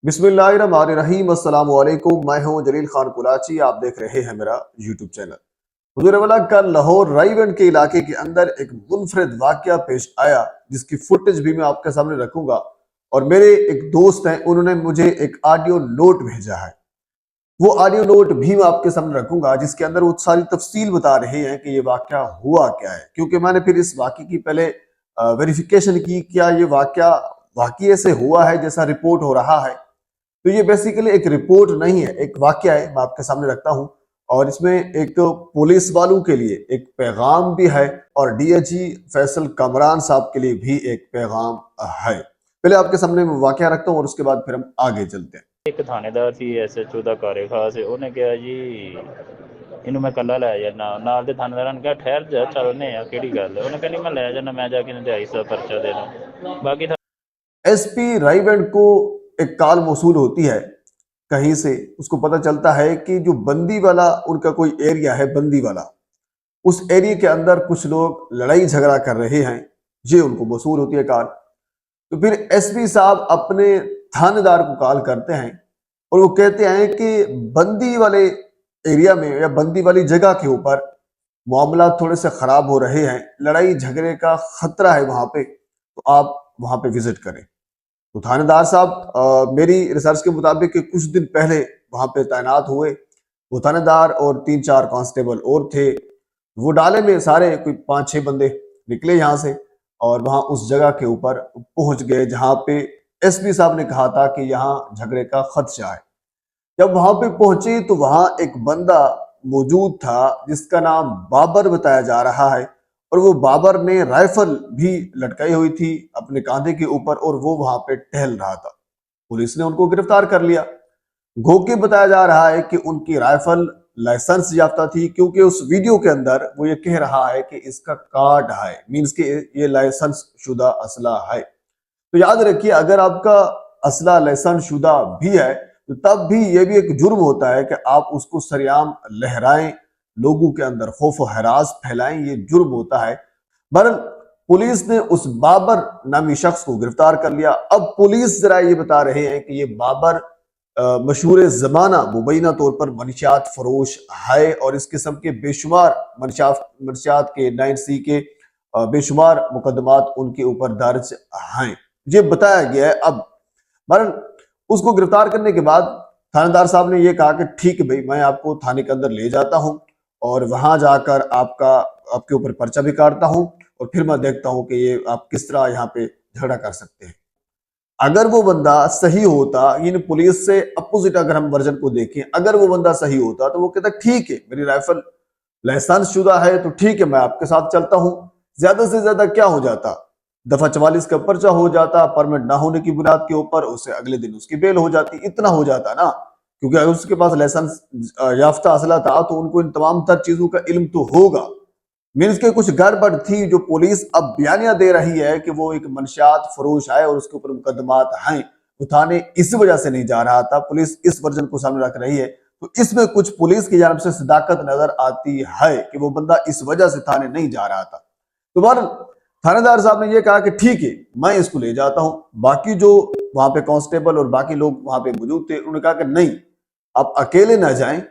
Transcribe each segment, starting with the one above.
बिस्मिल्लाहिर्रहमानिर्रहीम। अस्सलाम वालेकुम। मैं हूं जलील खान कुलाची। आप देख रहे हैं मेरा यूट्यूब चैनल। हुजूर वाला कल लाहौर रायगंज के इलाके के अंदर एक मुनफरिद वाकया पेश आया, जिसकी फुटेज भी मैं आपके सामने रखूंगा। और मेरे एक दोस्त हैं, उन्होंने मुझे एक ऑडियो नोट भेजा है। वो ऑडियो नोट भी मैं आपके सामने रखूंगा, जिसके अंदर वो सारी तफसील बता रहे हैं कि ये वाकया हुआ क्या है। क्योंकि मैंने फिर इस वाकये की पहले वेरिफिकेशन की, क्या ये वाकया वाकये से हुआ है जैसा रिपोर्ट हो रहा है। तो ये बेसिकली एक रिपोर्ट नहीं है, एक वाकया है, मैं आपके सामने रखता हूँ। और इसमें एक तो पुलिस वालों के लिए एक पैगाम भी है, और डीआईजी फैसल कमरान साहब के लिए भी एक पैगाम है। पहले आपके सामने मैं वाकया रखता हूँ और उसके बाद फिर हम आगे चलते हैं। ਇੱਕ ਥਾਣੇਦਾਰ ਸੀ ਐਸਐਚਓ ਦਾ ਘਰੇ ਖਾਸ ਉਹਨੇ ਕਿਹਾ ਜੀ ਇਹਨੂੰ ਮੈਂ ਕੱਲਾ ਲੈ ਜਾਣਾ ਨਾਲ ਦੇ ਥਾਣੇਦਾਰਾਂ ਨੇ ਕਿਹਾ ਠਹਿਰ ਜਾ ਚੱਲਨੇ ਆ ਕਿਹੜੀ ਗੱਲ ਹੈ ਉਹਨੇ ਕਹਿੰਦੀ ਮੈਂ ਲੈ ਜਾਣਾ ਮੈਂ ਜਾ ਕੇ ਨਜਾਇਜ਼ ਦਾ ਪਰਚਾ ਦੇਣਾ ਬਾਕੀ एसपी रायगढ़ को एक कॉल मौसूल होती है कहीं से। उसको पता चलता है कि जो बंदी वाला उनका कोई एरिया है, बंदी वाला, उस एरिया के अंदर कुछ लोग लड़ाई झगड़ा कर रहे हैं। ये उनको मौसूल होती है कॉल। तो फिर एसपी साहब अपने थानेदार को कॉल करते हैं और वो कहते हैं कि बंदी वाले एरिया में या बंदी वाली जगह के ऊपर मामला थोड़े से खराब हो रहे हैं, लड़ाई झगड़े का खतरा है वहां पे, तो आप वहां पे विजिट करें। तो थानेदार साहब मेरी रिसर्च के मुताबिक कि कुछ दिन पहले वहां पे तैनात हुए। वो थानेदार और 3-4 कांस्टेबल और थे। वो डाले में सारे कोई 5-6 बंदे निकले यहाँ से और वहां उस जगह के ऊपर पहुंच गए जहां पे एसपी साहब ने कहा था कि यहाँ झगड़े का खदशा है। जब वहां पे पहुंचे तो वहां एक बंदा मौजूद था जिसका नाम बाबर बताया जा रहा है। और वो बाबर ने राइफल भी लटकाई हुई थी अपने कांधे के ऊपर और वो वहां पे टहल रहा था। पुलिस ने उनको गिरफ्तार कर लिया। घोके बताया जा रहा है कि उनकी राइफल लाइसेंस याफ्ता थी, क्योंकि उस वीडियो के अंदर वो ये कह रहा है कि इसका कार्ड है, मींस कि ये लाइसेंस शुदा असला है। तो याद रखिए, अगर आपका असला लाइसेंस शुदा भी है तो तब भी ये भी एक जुर्म होता है कि आप उसको सरेआम लहराएं, लोगों के अंदर खौफ व हरास फैलाएं, ये जुर्म होता है। बहरहाल पुलिस ने उस बाबर नामी शख्स को गिरफ्तार कर लिया। अब पुलिस जरा ये बता रहे हैं कि ये बाबर मशहूर जमाना मुबैना तौर पर मनशियात फरोश है और इस किस्म के बेशुमार मनशियात के 9C के बेशुमार मुकदमात उनके ऊपर दर्ज हैं, ये बताया गया है। अब बहरहाल उसको गिरफ्तार करने के बाद थानेदार साहब ने ये कहा कि ठीक है भाई, मैं आपको थाने के अंदर ले जाता हूं और वहां जाकर आपके ऊपर पर्चा भी काटता हूं और फिर मैं देखता हूं कि ये आप किस तरह यहाँ पे झगड़ा कर सकते हैं। अगर वो बंदा सही होता, इन पुलिस से अपोजिट अगर हम वर्जन को देखें, अगर वो बंदा सही होता तो वो कहता ठीक है, मेरी राइफल लाइसेंस शुदा है तो ठीक है, मैं आपके साथ चलता हूं। ज्यादा से ज्यादा क्या हो जाता, दफा 44 का पर्चा हो जाता, परमिट ना होने की बुनियाद के ऊपर उससे अगले दिन उसकी बेल हो जाती, इतना हो जाता ना। क्योंकि अगर उसके पास लाइसेंस याफ्ता असला था तो उनको इन तमाम तर चीजों का इल्म तो होगा। मीन्स के कुछ गड़बड़ थी जो पुलिस अब बयानियां दे रही है कि वो एक मनशियात फरोश है और उसके ऊपर मुकदमात हैं, वो थाने इस वजह से नहीं जा रहा था। पुलिस इस वर्जन को सामने रख रही है, तो इसमें कुछ पुलिस की जानब से सदाकत नजर आती है कि वो बंदा इस वजह से थाने नहीं जा रहा था। तो बहर थानेदार साहब ने ये कहा कि ठीक है, मैं इसको ले जाता हूं। बाकी जो वहां पे कांस्टेबल और बाकी लोग वहां पे मौजूद थे, उन्होंने कहा कि नहीं, आप अकेले ना जाएं,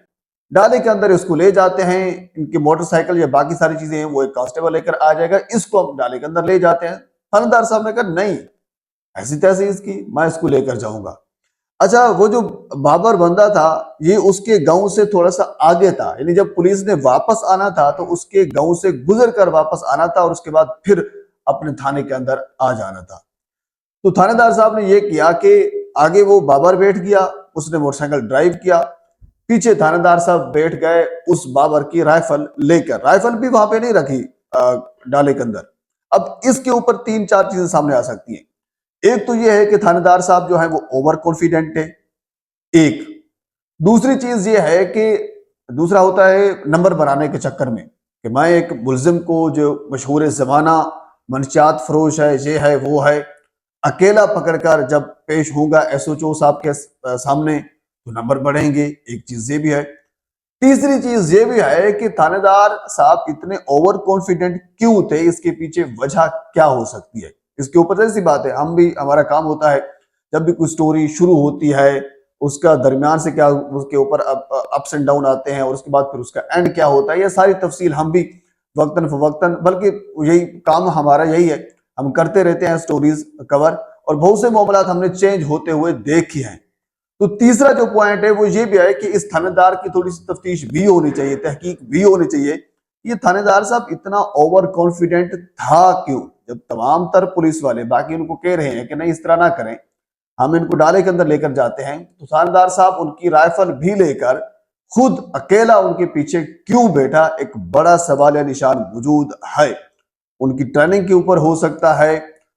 डाले के अंदर इसको ले जाते हैं। इनकी मोटरसाइकिल या बाकी सारी चीजें हैं वो एक कांस्टेबल लेकर आ जाएगा, इसको हम डाले के अंदर ले जाते हैं। थानेदार साहब ने कहा नहीं, ऐसी तैसी इसकी, मैं इसको लेकर जाऊंगा। अच्छा, वो जो बाबर बंदा था ये उसके गांव से थोड़ा सा आगे था, यानी जब पुलिस ने वापस आना था तो उसके गांव से गुजर कर वापस आना था और उसके बाद फिर अपने थाने के अंदर आ जाना था। तो थानेदार साहब ने यह किया कि आगे वो बाबर बैठ गया, उसने मोटरसाइकिल ड्राइव किया, पीछे थानेदार साहब बैठ गए उस बाबर की राइफल लेकर। राइफल भी वहां पे नहीं रखी डाले के अंदर। अब इसके ऊपर 3-4 चीजें सामने आ सकती हैं। एक तो यह है कि थानेदार साहब जो है वो ओवर कॉन्फिडेंट है, एक। दूसरी चीज ये है कि दूसरा होता है नंबर बनाने के चक्कर में कि मैं एक मुलजिम को जो मशहूर जमाना मनशियात फरोश है, ये है वो है, अकेला पकड़कर जब पेश होगा एसओचओ साहब के सामने तो नंबर बढ़ेंगे। एक चीज ये भी है। तीसरी चीज ये भी है कि थानेदार साहब इतने ओवर कॉन्फिडेंट क्यों थे, इसके पीछे वजह क्या हो सकती है। इसके ऊपर सी बात है, हम भी, हमारा काम होता है जब भी कोई स्टोरी शुरू होती है उसका दरमियान से क्या उसके ऊपर अप्स एंड डाउन आते हैं और उसके बाद फिर उसका एंड क्या होता है, ये सारी तफसील हम भी वक्तन फवक्तन, बल्कि यही काम हमारा यही है, हम करते रहते हैं स्टोरीज कवर, और बहुत से मामलात हमने चेंज होते हुए देखे हैं। तो तीसरा जो पॉइंट है वो ये भी है कि इस थानेदार की थोड़ी सी तफ्तीश भी होनी चाहिए, तहकीक भी होनी चाहिए। ये थानेदार साहब इतना ओवर कॉन्फिडेंट था क्यों, जब तमाम तर पुलिस वाले बाकी उनको कह रहे हैं कि नहीं इस तरह ना करें, हम इनको डाले के अंदर लेकर जाते हैं, तो थानेदार साहब उनकी राइफल भी लेकर खुद अकेला उनके पीछे क्यों बैठा, एक बड़ा सवाल या निशान मौजूद है। उनकी ट्रेनिंग के ऊपर हो सकता है,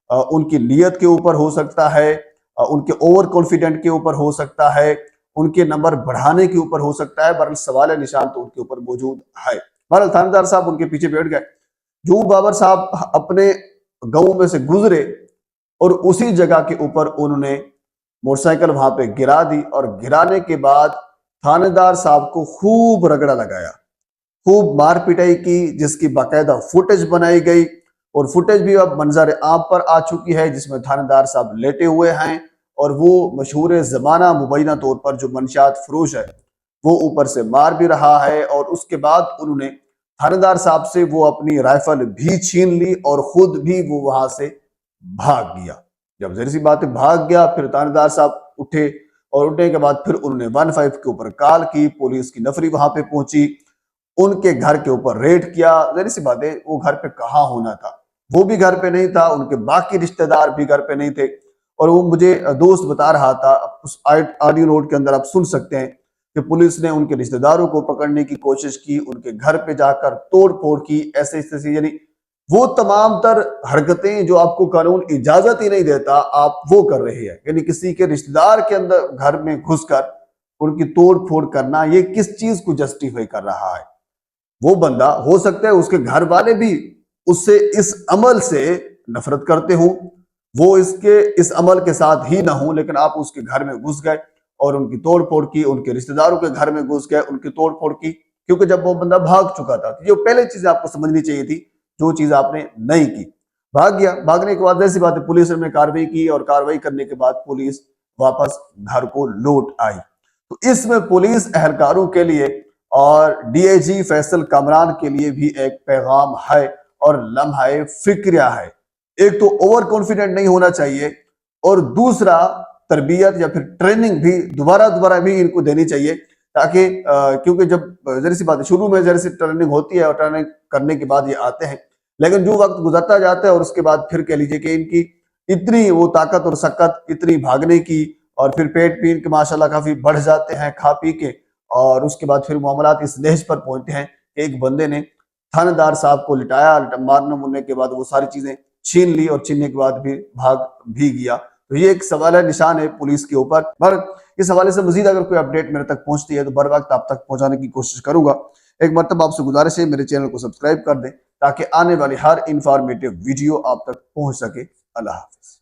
उनकी नीयत के ऊपर हो सकता है, उनके ओवर कॉन्फिडेंट के ऊपर हो सकता है, उनके नंबर बढ़ाने के ऊपर हो सकता है, बहरहाल सवाल निशान तो उनके ऊपर मौजूद है। बहरहाल थानेदार साहब उनके पीछे बैठ गए। जो बाबर साहब अपने गांव में से गुजरे और उसी जगह के ऊपर उन्होंने मोटरसाइकिल वहां पे गिरा दी, और गिराने के बाद थानेदार साहब को खूब रगड़ा लगाया, खूब मार पिटाई की, जिसकी बाकायदा फुटेज बनाई गई, और फुटेज भी अब मंजर आम पर आ चुकी है, जिसमें थानेदार साहब लेटे हुए हैं और वो मशहूर जमाना मुबैना तौर पर जो मंशियात फरोश है वो ऊपर से मार भी रहा है। और उसके बाद उन्होंने थानेदार साहब से वो अपनी राइफल भी छीन ली और खुद भी वो वहां से भाग गया। जब जहरी सी बात है भाग गया, फिर थानेदार साहब उठे, और उठने के बाद फिर उन्होंने 15 के ऊपर कॉल की, पुलिस की नफरी वहां पे पहुंची, उनके घर के ऊपर रेड किया। जहरी सी बात है वो घर पे कहाँ होना था, वो भी घर पे नहीं था, उनके बाकी रिश्तेदार भी घर पे नहीं थे। और वो मुझे दोस्त बता रहा था, उस ऑडियो नोट के अंदर आप सुन सकते हैं कि पुलिस ने उनके रिश्तेदारों को पकड़ने की कोशिश की, उनके घर पे जाकर तोड़ फोड़ की, ऐसे ऐसे, यानी वो तमाम तर हरकतें जो आपको कानून इजाजत ही नहीं देता आप वो कर रहे हैं। यानी किसी के रिश्तेदार के अंदर घर में घुसकर उनकी तोड़ फोड़ करना, ये किस चीज को जस्टिफाई कर रहा है। वो बंदा हो सकता है उसके घर वाले भी उससे इस अमल से नफरत करते हो, वो इसके इस अमल के साथ ही ना हो, लेकिन आप उसके घर में घुस गए और उनकी तोड़ फोड़ की, उनके रिश्तेदारों के घर में घुस गए, उनकी तोड़ फोड़ की, क्योंकि जब वो बंदा भाग चुका था। तो ये पहले चीज आपको समझनी चाहिए थी, जो चीज आपने नहीं की। भाग गया, भागने के बाद ऐसी बात है पुलिस ने कार्रवाई की, और कार्रवाई करने के बाद पुलिस वापस घर को लौट आई। तो इसमें पुलिस एहलकारों के लिए और डीआईजी फैसल कामरान के लिए भी एक पैगाम है और लम्हा फिक्रिया है। एक तो ओवर कॉन्फिडेंट नहीं होना चाहिए, और दूसरा तरबियत या फिर ट्रेनिंग भी दोबारा भी इनको देनी चाहिए, ताकि क्योंकि जब जरी सी बात है शुरू में जरी सी ट्रेनिंग होती है और ट्रेनिंग करने के बाद ये आते हैं, लेकिन जो वक्त गुजरता जाता है और उसके बाद फिर कह लीजिए कि इनकी इतनी वो ताकत और सकत, इतनी भागने की, और फिर पेट पीन के माशाल्लाह काफी बढ़ जाते हैं खा पी के, और उसके बाद फिर मामलात इस नहज पर पहुंचते हैं कि एक बंदे ने थानेदार साहब को लिटाया, मारने मुरने के बाद वो सारी चीजें छीन ली, और छीनने के बाद भी भाग भी गया। तो ये एक सवाल है, निशान है पुलिस के ऊपर। पर इस हवाले से मजीद अगर कोई अपडेट मेरे तक पहुंचती है तो बर वक्त आप तक पहुंचाने की कोशिश करूंगा। एक मरतबा आपसे गुजारिश है मेरे चैनल को सब्सक्राइब कर दें, ताकि आने वाली हर इंफॉर्मेटिव वीडियो आप तक पहुंच सके। अल्लाह हाफिज।